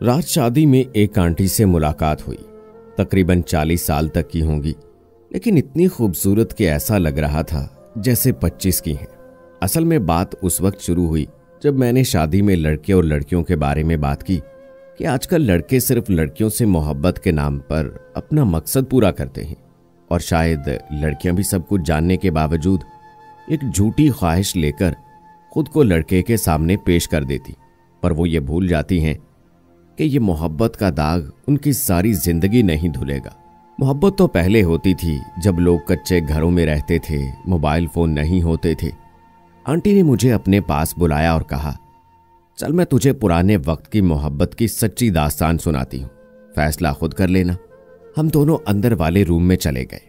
रात शादी में एक आंटी से मुलाकात हुई। तकरीबन 40 साल तक की होंगी, लेकिन इतनी खूबसूरत कि ऐसा लग रहा था जैसे 25 की हैं। असल में बात उस वक्त शुरू हुई जब मैंने शादी में लड़के और लड़कियों के बारे में बात की कि आजकल लड़के सिर्फ लड़कियों से मोहब्बत के नाम पर अपना मकसद पूरा करते हैं, और शायद लड़कियां भी सब कुछ जानने के बावजूद एक झूठी ख्वाहिश लेकर खुद को लड़के के सामने पेश कर देती, पर वो ये भूल जाती हैं कि ये मोहब्बत का दाग उनकी सारी जिंदगी नहीं धुलेगा। मोहब्बत तो पहले होती थी जब लोग कच्चे घरों में रहते थे, मोबाइल फोन नहीं होते थे। आंटी ने मुझे अपने पास बुलाया और कहा, चल मैं तुझे पुराने वक्त की मोहब्बत की सच्ची दास्तान सुनाती हूँ, फैसला खुद कर लेना। हम दोनों अंदर वाले रूम में चले गए।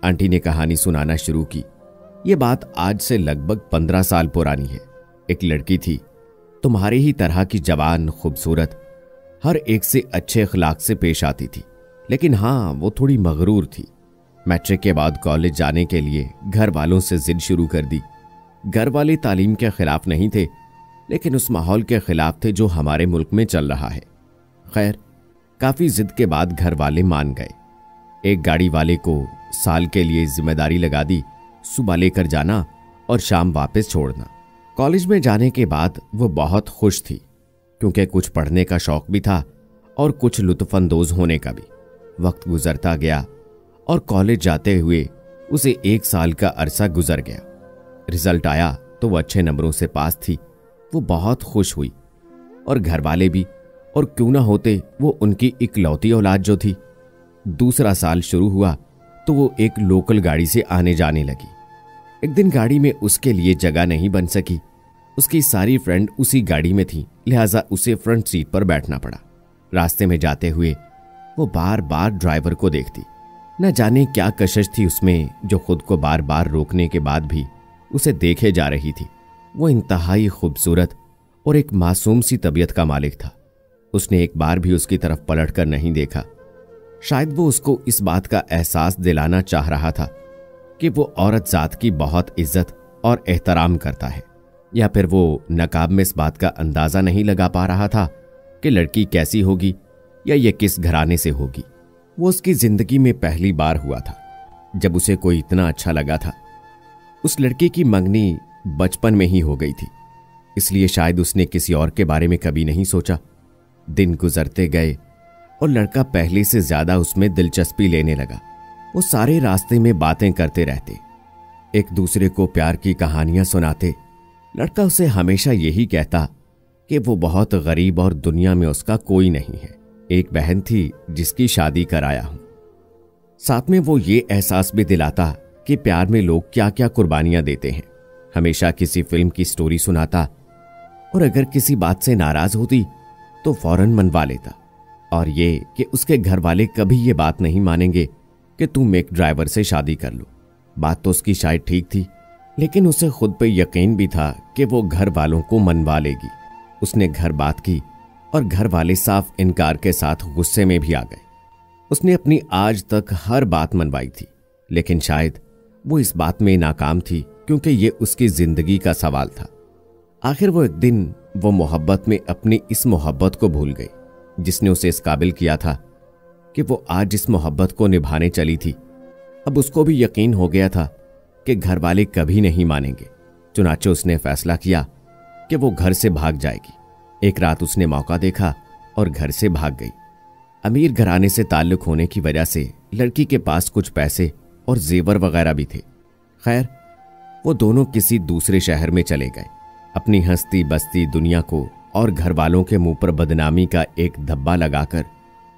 आंटी ने कहानी सुनाना शुरू की। ये बात आज से लगभग 15 साल पुरानी है। एक लड़की थी, तुम्हारे ही तरह की जवान, खूबसूरत, हर एक से अच्छे अखलाक से पेश आती थी, लेकिन हाँ, वो थोड़ी मगरूर थी। मैट्रिक के बाद कॉलेज जाने के लिए घर वालों से जिद शुरू कर दी। घर वाले तालीम के खिलाफ नहीं थे, लेकिन उस माहौल के खिलाफ थे जो हमारे मुल्क में चल रहा है। खैर, काफी जिद के बाद घर वाले मान गए। एक गाड़ी वाले को साल के लिए जिम्मेदारी लगा दी, सुबह लेकर जाना और शाम वापस छोड़ना। कॉलेज में जाने के बाद वो बहुत खुश थी, क्योंकि कुछ पढ़ने का शौक भी था और कुछ लुत्फअंदोज होने का भी। वक्त गुजरता गया और कॉलेज जाते हुए उसे 1 साल का अरसा गुजर गया। रिजल्ट आया तो वो अच्छे नंबरों से पास थी। वो बहुत खुश हुई और घर वाले भी, और क्यों ना होते वो उनकी इकलौती औलाद जो थी। दूसरा साल शुरू हुआ तो वो एक लोकल गाड़ी से आने जाने लगी। एक दिन गाड़ी में उसके लिए जगह नहीं बन सकी। उसकी सारी फ्रेंड उसी गाड़ी में थी, लिहाजा उसे फ्रंट सीट पर बैठना पड़ा। रास्ते में जाते हुए वो बार बार ड्राइवर को देखती। न जाने क्या कशिश थी उसमें जो खुद को बार बार रोकने के बाद भी उसे देखे जा रही थी। वो इंतहाई खूबसूरत और एक मासूम सी तबीयत का मालिक था। उसने एक बार भी उसकी तरफ पलट कर नहीं देखा। शायद वो उसको इस बात का एहसास दिलाना चाह रहा था कि वो औरत जात की बहुत इज्जत और एहतराम करता है, या फिर वो नकाब में इस बात का अंदाजा नहीं लगा पा रहा था कि लड़की कैसी होगी या ये किस घराने से होगी। वो उसकी जिंदगी में पहली बार हुआ था जब उसे कोई इतना अच्छा लगा था। उस लड़की की मंगनी बचपन में ही हो गई थी, इसलिए शायद उसने किसी और के बारे में कभी नहीं सोचा। दिन गुजरते गए और लड़का पहले से ज्यादा उसमें दिलचस्पी लेने लगा। वो सारे रास्ते में बातें करते रहते, एक दूसरे को प्यार की कहानियां सुनाते। लड़का उसे हमेशा यही कहता कि वो बहुत गरीब और दुनिया में उसका कोई नहीं है। एक बहन थी जिसकी शादी कराया हूं। साथ में वो ये एहसास भी दिलाता कि प्यार में लोग क्या क्या कुर्बानियां देते हैं। हमेशा किसी फिल्म की स्टोरी सुनाता, और अगर किसी बात से नाराज होती तो फौरन मनवा लेता। और ये कि उसके घर वाले कभी ये बात नहीं मानेंगे कि तुम एक ड्राइवर से शादी कर लो। बात तो उसकी शायद ठीक थी, लेकिन उसे खुद पे यकीन भी था कि वो घर वालों को मनवा लेगी। उसने घर बात की और घर वाले साफ इनकार के साथ गुस्से में भी आ गए। उसने अपनी आज तक हर बात मनवाई थी, लेकिन शायद वो इस बात में नाकाम थी क्योंकि ये उसकी जिंदगी का सवाल था। आखिर वो एक दिन वो मोहब्बत में अपनी इस मोहब्बत को भूल गई जिसने उसे इस काबिल किया था कि वो आज इस मोहब्बत को निभाने चली थी। अब उसको भी यकीन हो गया था कि घर वाले कभी नहीं मानेंगे। चुनाचे उसने फैसला किया कि वो घर से भाग जाएगी। एक रात उसने मौका देखा और घर से भाग गई। अमीर घराने से ताल्लुक होने की वजह से लड़की के पास कुछ पैसे और जेवर वगैरह भी थे। खैर, वो दोनों किसी दूसरे शहर में चले गए। अपनी हंसती बसती दुनिया को और घर वालों के मुंह पर बदनामी का एक धब्बा लगाकर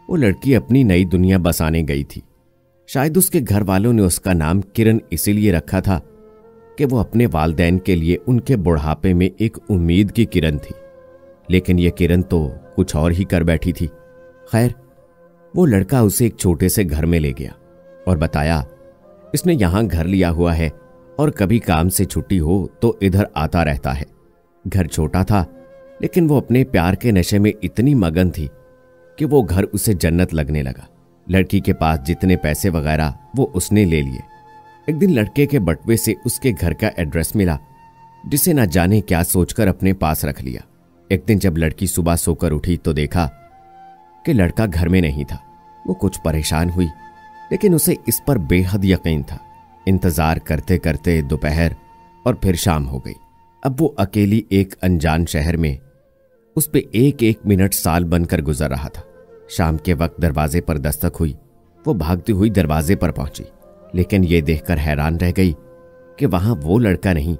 वो लड़की अपनी नई दुनिया बसाने गई थी। शायद उसके घर वालों ने उसका नाम किरण इसीलिए रखा था कि वो अपने वालिदैन के लिए उनके बुढ़ापे में एक उम्मीद की किरण थी, लेकिन ये किरण तो कुछ और ही कर बैठी थी। खैर, वो लड़का उसे एक छोटे से घर में ले गया और बताया इसने यहां घर लिया हुआ है और कभी काम से छुट्टी हो तो इधर आता रहता है। घर छोटा था, लेकिन वो अपने प्यार के नशे में इतनी मगन थी कि वो घर उसे जन्नत लगने लगा। लड़की के पास जितने पैसे वगैरह वो उसने ले लिए। एक दिन लड़के के बटुए से उसके घर का एड्रेस मिला, जिसे न जाने क्या सोचकर अपने पास रख लिया। एक दिन जब लड़की सुबह सोकर उठी तो देखा कि लड़का घर में नहीं था। वो कुछ परेशान हुई, लेकिन उसे इस पर बेहद यकीन था। इंतजार करते करते दोपहर और फिर शाम हो गई। अब वो अकेली एक अनजान शहर में, उस पे एक एक मिनट साल बनकर गुजर रहा था। शाम के वक्त दरवाजे पर दस्तक हुई। वो भागती हुई दरवाजे पर पहुंची, लेकिन ये देखकर हैरान रह गई कि वहां वो लड़का नहीं,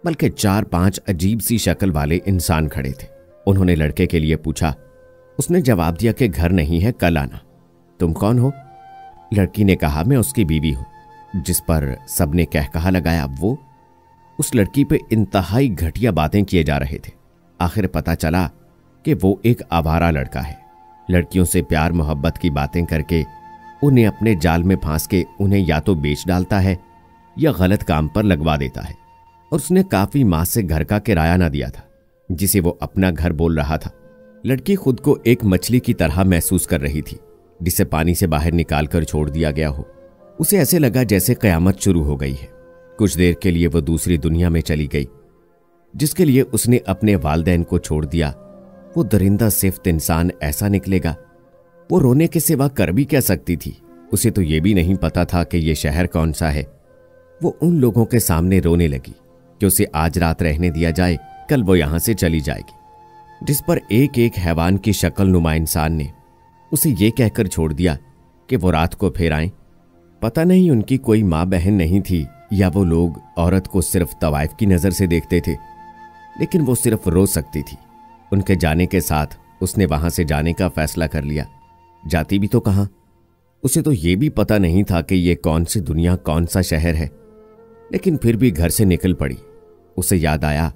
बल्कि 4-5 अजीब सी शक्ल वाले इंसान खड़े थे। उन्होंने लड़के के लिए पूछा। उसने जवाब दिया कि घर नहीं है, कल आना। तुम कौन हो? लड़की ने कहा, मैं उसकी बीवी हूं। जिस पर सबने कहकहा लगाया। वो उस लड़की पे इंतहाई घटिया बातें किए जा रहे थे। आखिर पता चला कि वो एक आवारा लड़का है। लड़कियों से प्यार मोहब्बत की बातें करके उन्हें अपने जाल में फांस के उन्हें या तो बेच डालता है या गलत काम पर लगवा देता है। और उसने काफी माह से घर का किराया ना दिया था, जिसे वो अपना घर बोल रहा था। लड़की खुद को एक मछली की तरह महसूस कर रही थी, जिसे पानी से बाहर निकालकर छोड़ दिया गया हो। उसे ऐसे लगा जैसे कयामत शुरू हो गई है। कुछ देर के लिए वो दूसरी दुनिया में चली गई, जिसके लिए उसने अपने वालिदैन को छोड़ दिया। वो दरिंदा सिफ्त इंसान ऐसा निकलेगा। वो रोने के सिवा कर भी क्या सकती थी? उसे तो ये भी नहीं पता था कि ये शहर कौन सा है। वो उन लोगों के सामने रोने लगी कि उसे आज रात रहने दिया जाए, कल वो यहां से चली जाएगी। जिस पर एक एक हैवान की शक्ल नुमा इंसान ने उसे ये कहकर छोड़ दिया कि वो रात को फिर आए। पता नहीं उनकी कोई माँ बहन नहीं थी, या वो लोग औरत को सिर्फ तवाइफ की नजर से देखते थे, लेकिन वो सिर्फ रो सकती थी। उनके जाने के साथ उसने वहां से जाने का फैसला कर लिया। जाती भी तो कहां? उसे तो ये भी पता नहीं था कि ये कौन सी दुनिया, कौन सा शहर है, लेकिन फिर भी घर से निकल पड़ी। उसे याद आया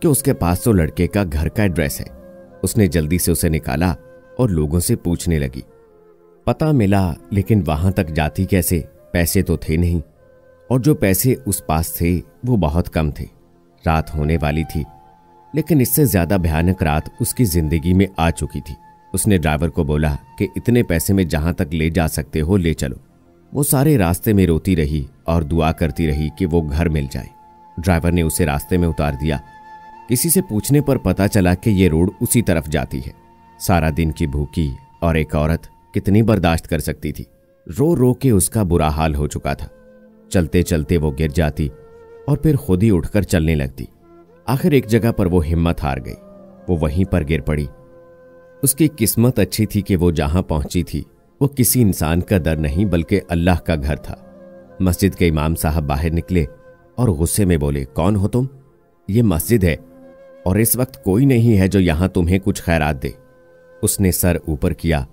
कि उसके पास तो लड़के का घर का एड्रेस है। उसने जल्दी से उसे निकाला और लोगों से पूछने लगी। पता मिला, लेकिन वहां तक जाती कैसे? पैसे तो थे नहीं, और जो पैसे उस पास थे वो बहुत कम थे। रात होने वाली थी, लेकिन इससे ज्यादा भयानक रात उसकी जिंदगी में आ चुकी थी। उसने ड्राइवर को बोला कि इतने पैसे में जहां तक ले जा सकते हो ले चलो। वो सारे रास्ते में रोती रही और दुआ करती रही कि वो घर मिल जाए। ड्राइवर ने उसे रास्ते में उतार दिया। किसी से पूछने पर पता चला कि ये रोड उसी तरफ जाती है। सारा दिन की भूखी और एक औरत कितनी बर्दाश्त कर सकती थी। रो रो के उसका बुरा हाल हो चुका था। चलते चलते वो गिर जाती और फिर खुद ही उठकर चलने लगती। आखिर एक जगह पर वो हिम्मत हार गई। वो वहीं पर गिर पड़ी। उसकी किस्मत अच्छी थी कि वो जहां पहुंची थी वो किसी इंसान का दर नहीं, बल्कि अल्लाह का घर था। मस्जिद के इमाम साहब बाहर निकले और गुस्से में बोले, कौन हो तुम? ये मस्जिद है और इस वक्त कोई नहीं है जो यहां तुम्हें कुछ खैरात दे। उसने सर ऊपर किया।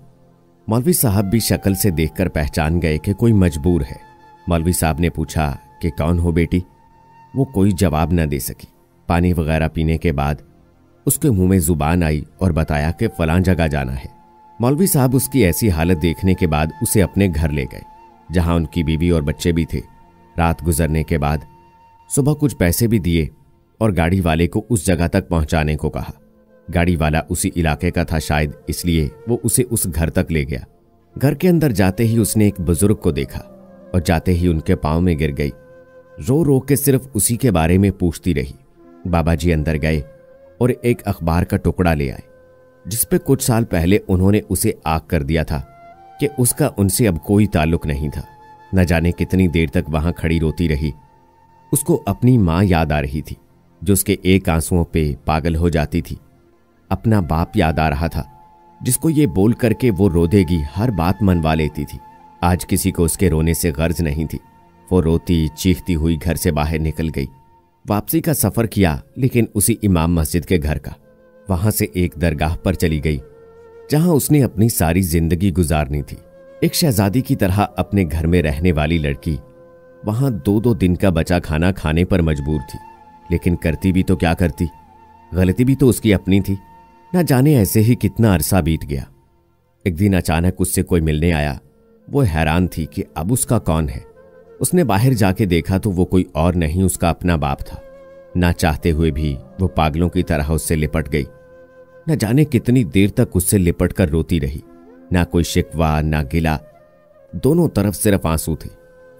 मौलवी साहब भी शक्ल से देखकर पहचान गए कि कोई मजबूर है। मौलवी साहब ने पूछा कि कौन हो बेटी? वो कोई जवाब न दे सकी। पानी वगैरह पीने के बाद उसके मुंह में जुबान आई और बताया कि फलां जगह जाना है। मौलवी साहब उसकी ऐसी हालत देखने के बाद उसे अपने घर ले गए, जहां उनकी बीवी और बच्चे भी थे। रात गुजरने के बाद सुबह कुछ पैसे भी दिए और गाड़ी वाले को उस जगह तक पहुंचाने को कहा। गाड़ी वाला उसी इलाके का था, शायद इसलिए वो उसे उस घर तक ले गया। घर के अंदर जाते ही उसने एक बुजुर्ग को देखा और जाते ही उनके पांव में गिर गई। रो रो के सिर्फ उसी के बारे में पूछती रही। बाबा जी अंदर गए और एक अखबार का टुकड़ा ले आए, जिसपे कुछ साल पहले उन्होंने उसे आग कर दिया था कि उसका उनसे अब कोई ताल्लुक नहीं था। न जाने कितनी देर तक वहां खड़ी रोती रही। उसको अपनी मां याद आ रही थी, जो उसके एक आंसुओं पे पागल हो जाती थी। अपना बाप याद आ रहा था, जिसको ये बोल करके वो रो देगी, हर बात मनवा लेती थी। आज किसी को उसके रोने से गर्ज नहीं थी। वो रोती चीखती हुई घर से बाहर निकल गई। वापसी का सफर किया, लेकिन उसी इमाम मस्जिद के घर का। वहां से एक दरगाह पर चली गई, जहां उसने अपनी सारी जिंदगी गुजारनी थी। एक शहजादी की तरह अपने घर में रहने वाली लड़की वहां 2-2 दिन का बचा खाना खाने पर मजबूर थी। लेकिन करती भी तो क्या करती? गलती भी तो उसकी अपनी थी। न जाने ऐसे ही कितना अरसा बीत गया। एक दिन अचानक उससे कोई मिलने आया। वो हैरान थी कि अब उसका कौन है। उसने बाहर जाके देखा तो वो कोई और नहीं, उसका अपना बाप था। ना चाहते हुए भी वो पागलों की तरह उससे लिपट गई। न जाने कितनी देर तक उससे लिपट कर रोती रही। ना कोई शिकवा ना गिला, दोनों तरफ सिर्फ आंसू थे।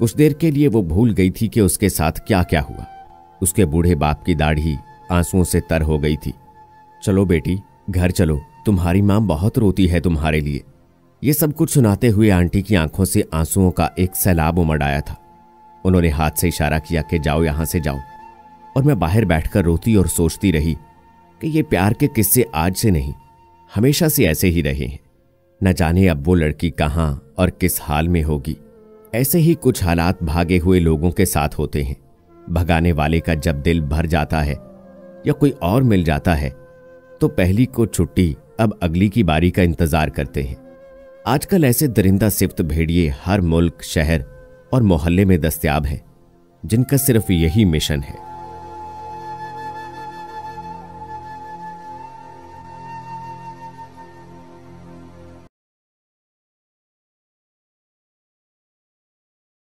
कुछ देर के लिए वो भूल गई थी कि उसके साथ क्या क्या हुआ। उसके बूढ़े बाप की दाढ़ी आंसुओं से तर हो गई थी। चलो बेटी घर चलो, तुम्हारी माँ बहुत रोती है तुम्हारे लिए। ये सब कुछ सुनाते हुए आंटी की आंखों से आंसुओं का एक सैलाब उमड़ आया था। उन्होंने हाथ से इशारा किया कि जाओ, यहां से जाओ। और मैं बाहर बैठकर रोती और सोचती रही कि ये प्यार के किस्से आज से नहीं, हमेशा से ऐसे ही रहे हैं। न जाने अब वो लड़की कहां और किस हाल में होगी। ऐसे ही कुछ हालात भागे हुए लोगों के साथ होते हैं। भगाने वाले का जब दिल भर जाता है या कोई और मिल जाता है तो पहली को छुट्टी अब अगली की बारी का इंतजार करते हैं। आजकल ऐसे दरिंदा सिफ्त भेड़िए हर मुल्क, शहर और मोहल्ले में दस्तयाब हैं, जिनका सिर्फ यही मिशन है